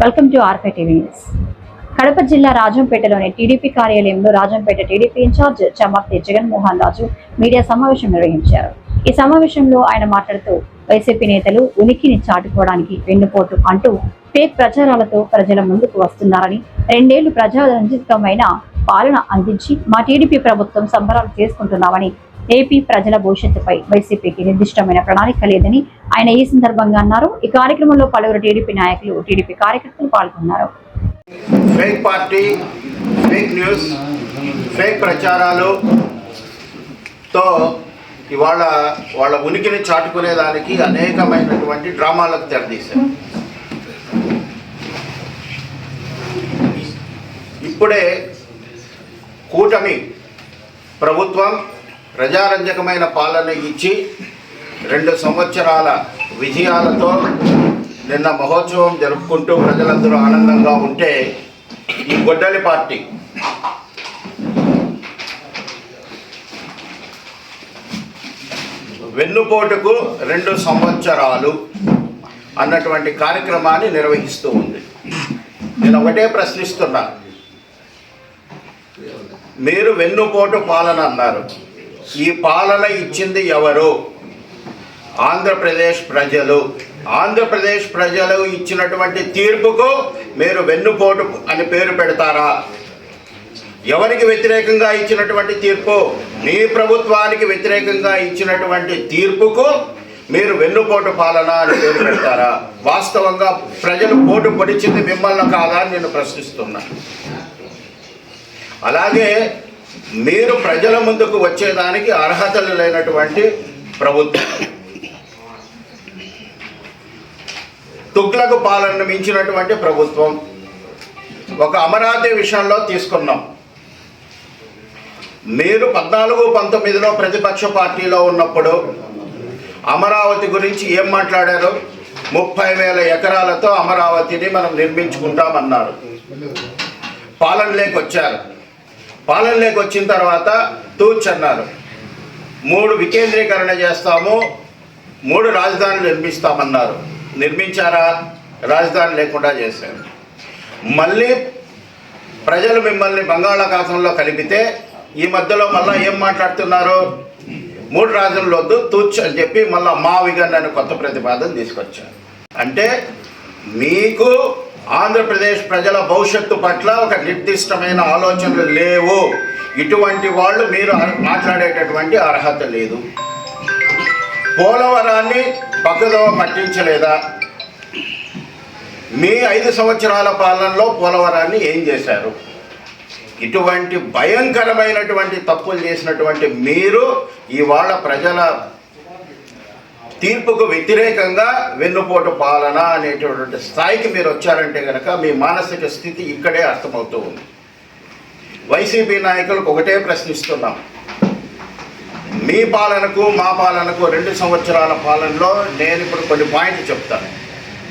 Welcome to RK TV news. Kadapa జిల్లా రాజంపేటలోని TDP కార్యాలయంలో Rajampet TDP incharge Chamarthi Jaganmohan Raju media సమావేశం నిర్వహించారు. ఈ సమావేశంలో ఆయన మాట్లాడుతూ వైసీపీ నేతలు ఉనికిని చాటుకోవడానికి వెన్నుపోటు అంటూ ఫేక్ ప్రచారాలతో ప్రజల ముందుకు వస్తున్నారని, 2 ఏళ్లు ప్రజారంజితమైన పాలన అందించి మా టీడీపీ ప్రభుత్వం సంబరాలు చేసుకుంటున్నామని, ఏపీ ప్రజల భవిష్యత్తుపై వైసీపీకి నిర్దిష్టమైన ప్రణాళిక లేదని ఆయన ఈ సందర్భంగా అన్నారు. ఈ కార్యక్రమంలో పలువురు టీడీపీ నాయకులు, టీడీపీ కార్యకర్తలు పాల్గొన్నారు. Fake party, fake news, fake ప్రచారాలతో ఇవాళ వాళ్ళ ఉనికిని చాటుకునేదానికి అనేకమైనటువంటి డ్రామాలకు తెరదీశారు. ఇప్పుడే కూటమి ప్రభుత్వం ప్రజారంజకమైన పాలన ఇచ్చి 2 సంవత్సరాల విజయాలతో నిన్న మహోత్సవం జరుపుకుంటూ ప్రజలందరూ ఆనందంగా ఉంటే, ఈ గొడ్డలి పార్టీ వెన్నుపోటుకు 2 సంవత్సరాలు అన్నటువంటి కార్యక్రమాన్ని నిర్వహిస్తూ ఉంది. నేను ఒకటే ప్రశ్నిస్తున్నా, మీరు వెన్నుపోటు పాలన అన్నారు. ఈ పాలన ఇచ్చింది ఎవరు? ఆంధ్రప్రదేశ్ ప్రజలు. ఆంధ్రప్రదేశ్ ప్రజలు ఇచ్చినటువంటి తీర్పుకు మీరు వెన్నుపోటు అని పేరు పెడతారా? ఎవరికి వ్యతిరేకంగా ఇచ్చినటువంటి తీర్పు? మీ ప్రభుత్వానికి వ్యతిరేకంగా ఇచ్చినటువంటి తీర్పుకు మీరు వెన్నుపోటు పాలన అని పేరు పెడతారా? వాస్తవంగా ప్రజలు పోటు పొడిచింది మిమ్మల్ని కాదా అని నేను ప్రశ్నిస్తున్నా. అలాగే మీరు ప్రజల ముందుకు వచ్చేదానికి అర్హతలు లేనటువంటి ప్రభుత్వం, తుగ్లక్ పాలనను మించినటువంటి ప్రభుత్వం. ఒక అమరావతి విషయంలో తీసుకున్నాం. మీరు 14-19లో ప్రతిపక్ష పార్టీలో ఉన్నప్పుడు అమరావతి గురించి ఏం మాట్లాడారు? 30,000 ఎకరాలతో అమరావతిని మనం నిర్మించుకుంటామన్నారు. పాలనలోకి వచ్చారు. పాలనలోకి వచ్చిన తర్వాత తూచన్నారు. 3 వికేంద్రీకరణ చేస్తాము, 3 రాజధానులు నిర్మిస్తామన్నారు. నిర్మించారా? రాజధాని లేకుండా చేశారు. మళ్ళీ ప్రజలు మిమ్మల్ని బంగాళాఖాతంలో కలిపితే ఈ మధ్యలో మళ్ళీ ఏం మాట్లాడుతున్నారు? 3 రాజధానులు వద్దు, తూచ్ అని చెప్పి మళ్ళీ మా విగన్ అని కొత్త ప్రతిపాదన తీసుకొచ్చారు. అంటే మీకు ఆంధ్రప్రదేశ్ ప్రజల భవిష్యత్తు పట్ల ఒక నిర్దిష్టమైన ఆలోచనలు లేవు. ఇటువంటి వాళ్ళు మీరు మాట్లాడేటటువంటి అర్హత లేదు. పోలవరాన్ని పక్కదోవ పట్టించలేదా? మీ 5 సంవత్సరాల పాలనలో పోలవరాన్ని ఏం చేశారు? ఇటువంటి భయంకరమైనటువంటి తప్పులు చేసినటువంటి మీరు ఇవాళ ప్రజల తీర్పుకు వ్యతిరేకంగా వెన్నుపోటు పాలన అనేటటువంటి స్థాయికి మీరు వచ్చారంటే కనుక మీ మానసిక స్థితి ఇక్కడే అర్థమవుతూ ఉంది. వైసీపీ నాయకులకు ఒకటే ప్రశ్నిస్తున్నాం. మీ పాలనకు మా పాలనకు 2 సంవత్సరాల పాలనలో నేను ఇప్పుడు కొన్ని పాయింట్లు చెప్తాను.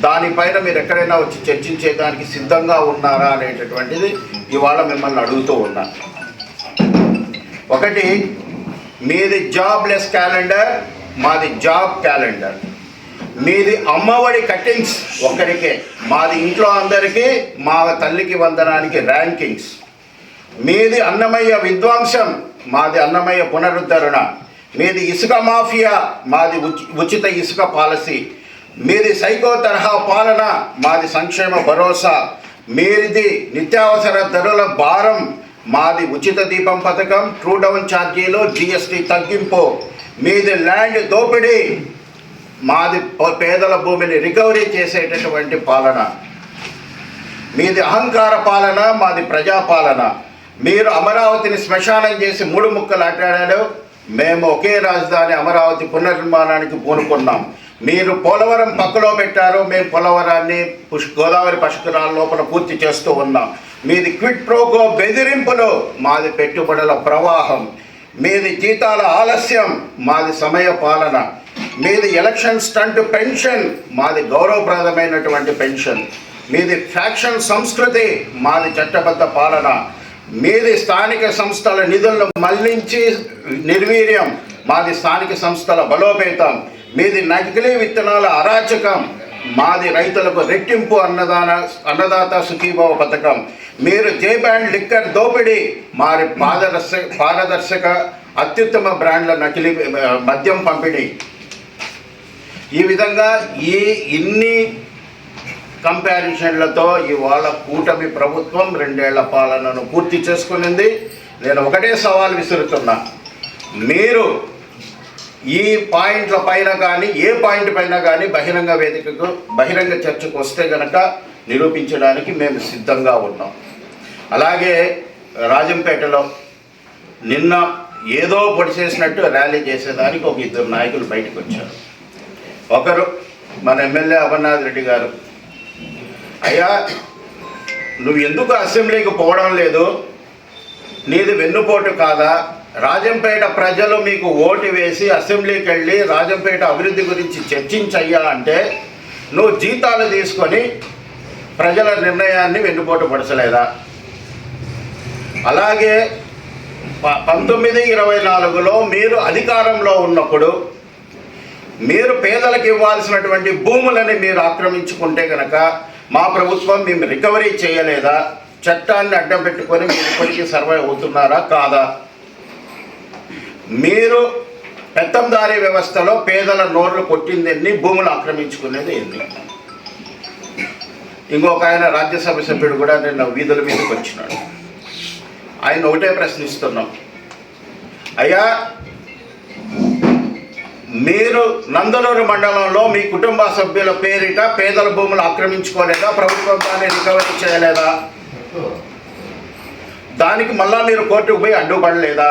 దానిపైన మీరు ఎక్కడైనా వచ్చి చర్చించేదానికి సిద్ధంగా ఉన్నారా అనేటటువంటిది ఇవాళ మిమ్మల్ని అడుగుతూ ఉన్నా. ఒకటి, మీది జాబ్లెస్ క్యాలెండర్, మాది జాబ్ క్యాలెండర్. మీది అమ్మఒడి కట్టింగ్స్ ఒక్కరికే, మాది ఇంట్లో అందరికీ, మా తల్లికి వందనానికి ర్యాంకింగ్స్. మీది అన్నమయ్య విధ్వంసం, మాది అన్నమయ్య పునరుద్ధరణ. మీది ఇసుక మాఫియా, మాది ఉచిత ఇసుక పాలసీ. మీది సైకో తరహా పాలన, మాది సంక్షేమ భరోసా. మీది నిత్యావసర ధరల భారం, మాది ఉచిత దీపం పథకం, ట్రూ డౌన్ ఛార్జీలు, GST తగ్గింపు. మీది ల్యాండ్ దోపిడీ, మాది పేదల భూమిని రికవరీ చేసేటటువంటి పాలన. మీది అహంకార పాలన, మాది ప్రజాపాలన. మీరు అమరావతిని శ్మశానం చేసి 3 ముక్కలు ఆటాడారు. మేము ఒకే రాజధాని అమరావతి పునర్నిర్మాణానికి పూనుకున్నాం. మీరు పోలవరం పక్కలో పెట్టారు, మేము పోలవరాన్ని గోదావరి పుష్కరాల లోపల పూర్తి చేస్తూ ఉన్నాం. మీది క్విట్ ప్రోకో బెదిరింపులు, మాది పెట్టుబడుల ప్రవాహం. మీది జీతాల ఆలస్యం, మాది సమయ పాలన. మీది ఎలక్షన్ స్టంట్ పెన్షన్, మాది గౌరవప్రదమైనటువంటి పెన్షన్. మీది ఫ్యాక్షన్ సంస్కృతి, మాది చట్టబద్ధ పాలన. మీది స్థానిక సంస్థల నిధులను మళ్లించి నిర్వీర్యం, మాది స్థానిక సంస్థల బలోపేతం. మీది నకిలీ విత్తనాల అరాచకం, మాది రైతులకు రెట్టింపు అన్నదాత సుఖీభావ పథకం. మీరు జే బ్రాండ్ లిక్కర్ దోపిడీ, మారి పారదర్శక అత్యుత్తమ బ్రాండ్ల నకిలీ మద్యం పంపిణీ. ఈ విధంగా ఇన్ని కంపారిజన్లతో ఇవాళ కూటమి ప్రభుత్వం 2 ఏళ్ల పాలనను పూర్తి చేసుకునింది. నేను ఒకటే సవాల్ విసురుతున్నా, మీరు ఈ పాయింట్ల పైన కానీ ఏ పాయింట్ పైన కానీ బహిరంగ చర్చకు వస్తే గనక నిరూపించడానికి మేము సిద్ధంగా ఉన్నాం. అలాగే రాజంపేటలో నిన్న ఏదో పొడి చేసినట్టు ర్యాలీ చేసేదానికి ఒక 2 నాయకులు బయటకు వచ్చారు. ఒకరు మన ఎమ్మెల్యే అమర్నాథ్ రెడ్డి గారు, అయ్యా నువ్వు ఎందుకు అసెంబ్లీకి పోవడం లేదు, నీది వెన్నుపోటు కాదా, రాజంపేట ప్రజలు మీకు ఓటు వేసి అసెంబ్లీకి వెళ్ళి రాజంపేట అభివృద్ధి గురించి చర్చించయ్యా అంటే నువ్వు జీతాలు తీసుకొని ప్రజల నిర్ణయాన్ని వెన్నుపోటు పడచలేదా? అలాగే 1924లో మీరు అధికారంలో ఉన్నప్పుడు మీరు పేదలకు ఇవ్వాల్సినటువంటి భూములని మీరు ఆక్రమించుకుంటే కనుక మా ప్రభుత్వం మేము రికవరీ చేయలేదా? చట్టాన్ని అడ్డం పెట్టుకొని మీరు ఇప్పటికీ సర్వే అవుతున్నారా కాదా? మీరు పెత్తందారీ వ్యవస్థలో పేదల నోర్లు కొట్టింది ఎన్ని, భూములు ఆక్రమించుకునేది ఎన్ని? ఇంకొక ఆయన రాజ్యసభ సభ్యుడు కూడా నిన్న వీధుల మీదకి వచ్చినాడు. ఆయన ఒకటే ప్రశ్నిస్తున్నాం, అయ్యా మీరు నందలూరు మండలంలో మీ కుటుంబ సభ్యుల పేరిట పేదల భూములు ఆక్రమించుకోలేదా? ప్రభుత్వం దాన్ని రికవరీ చేయలేదా? దానికి మళ్ళా మీరు కోర్టుకు పోయి అడ్డుపడలేదా?